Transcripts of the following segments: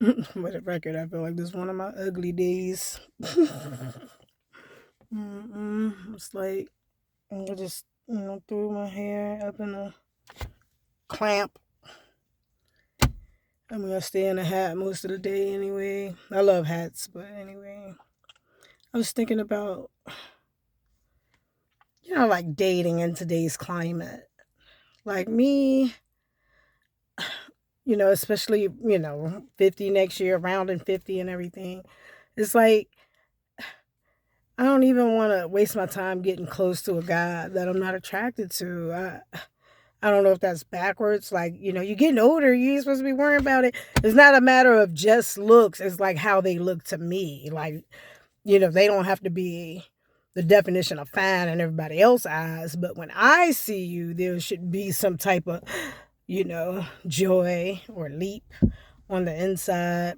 For the record, I feel like this is one of my ugly days. It's like I just threw my hair up in a clamp. I'm gonna stay in a hat most of the day anyway. I love hats, but anyway, I was thinking about like dating in today's climate. Like me, especially 50 next year, rounding 50 and everything. It's like I don't even want to waste my time getting close to a guy that I'm not attracted to. I don't know if that's backwards. Like, you're getting older. You ain't supposed to be worrying about it. It's not a matter of just looks. It's like how they look to me. Like, they don't have to be the definition of fine in everybody else's eyes. But when I see you, there should be some type of, joy or leap on the inside,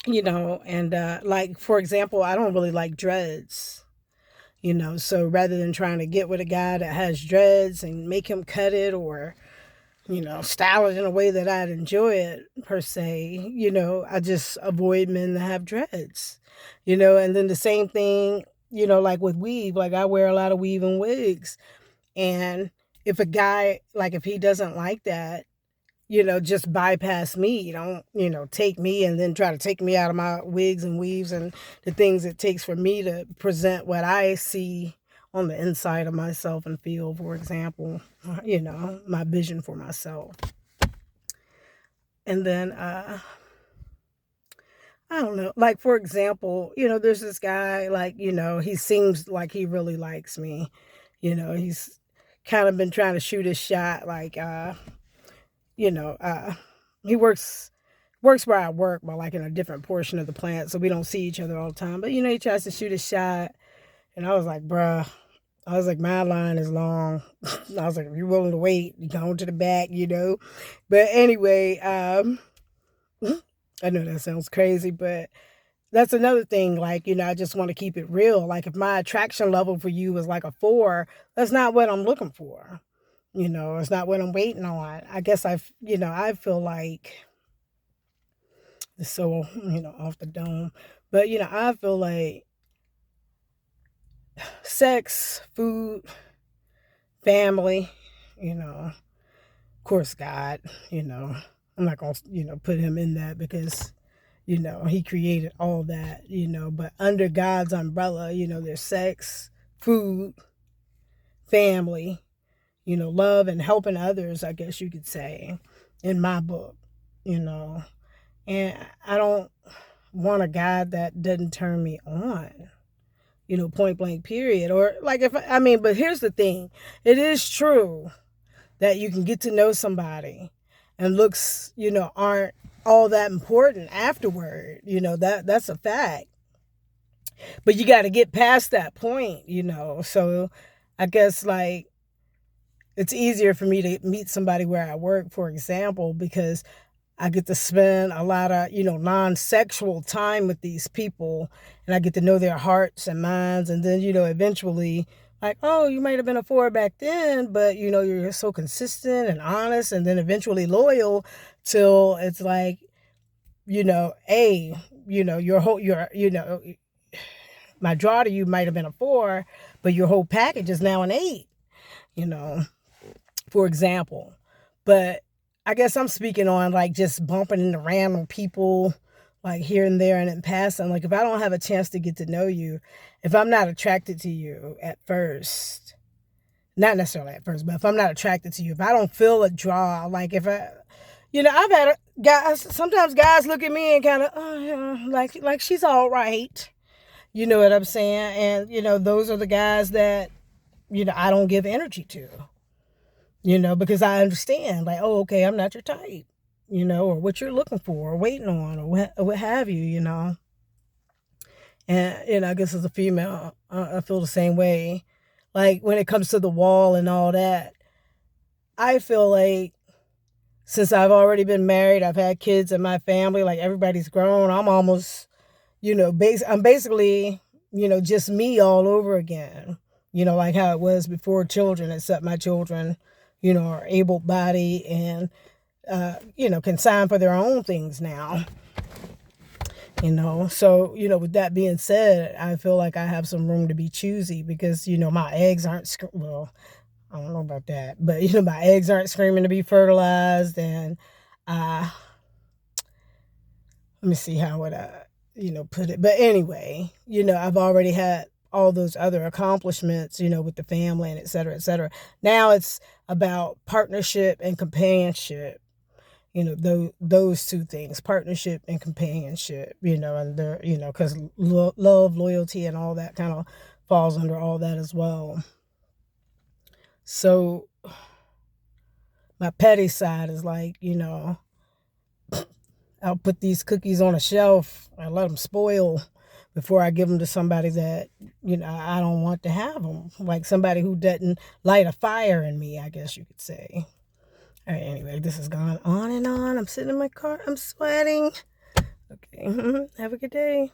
And like, for example, I don't really like dreads. So rather than trying to get with a guy that has dreads and make him cut it or style it in a way that I'd enjoy it per se, I just avoid men that have dreads, and then the same thing, like with weave, like I wear a lot of weave and wigs. And if a guy, like if he doesn't like that, just bypass me. Don't, take me and then try to take me out of my wigs and weaves and the things it takes for me to present what I see on the inside of myself and feel, for example, my vision for myself. And then, I don't know, like, for example, there's this guy, like, he seems like he really likes me. He's kind of been trying to shoot his shot, like, you know, uh, he works where I work, but like in a different portion of the plant, so we don't see each other all the time. But he tries to shoot a shot, and I was like, bruh, I was like, my line is long. I was like, if you're willing to wait, you go to the back. But anyway, I know that sounds crazy, but that's another thing. Like, I just want to keep it real. Like, if my attraction level for you is like a 4, that's not what I'm looking for. It's not what I'm waiting on. I guess I feel like it's so, off the dome. But, I feel like sex, food, family, of course, God, I'm not going to, put him in that because, he created all that, but under God's umbrella, there's sex, food, family, love and helping others, I guess you could say, in my book, you know. And I don't want a guy that doesn't turn me on, point blank, period. Or like but here's the thing, it is true that you can get to know somebody and looks, aren't all that important afterward. That's a fact. But you got to get past that point, So I guess like it's easier for me to meet somebody where I work, for example, because I get to spend a lot of, non-sexual time with these people and I get to know their hearts and minds. And then, eventually, like, oh, you might have been a 4 back then, but, you're so consistent and honest and then eventually loyal till it's like, hey, my draw to you might have been a 4, but your whole package is now an 8, you know, for example. But I guess I'm speaking on like just bumping into random people like here and there and in passing. Like if I don't have a chance to get to know you, if I'm not attracted to you at first, not necessarily at first, but if I'm not attracted to you, if I don't feel a draw, like if I, I've had guys, sometimes guys look at me and kind of, oh, like she's all right. You know what I'm saying? And, those are the guys that, I don't give energy to, because I understand, like, oh, okay, I'm not your type, or what you're looking for, or waiting on, or what have you, And, I guess as a female, I feel the same way. Like, when it comes to the wall and all that, I feel like since I've already been married, I've had kids in my family, like, everybody's grown, I'm almost, I'm basically, just me all over again, like how it was before children, except my children, are able bodied and, can sign for their own things now. you know. So, you know, with that being said, I feel like I have some room to be choosy because, you know, my eggs aren't, well, I don't know about that, but, you know, my eggs aren't screaming to be fertilized. And, uh, let me see how would I, you know, put it. But anyway, you know, I've already had all those other accomplishments, you know, with the family and et cetera, et cetera. Now it's about partnership and companionship, you know, those two things, partnership and companionship, you know, and they're, you know, because love, loyalty, and all that kind of falls under all that as well. So my petty side is like, you know, I'll put these cookies on a shelf and let them spoil before I give them to somebody that, you know, I don't want to have them. Like somebody who doesn't light a fire in me, I guess you could say. All right, anyway, this has gone on and on. I'm sitting in my car. I'm sweating. Okay. Have a good day.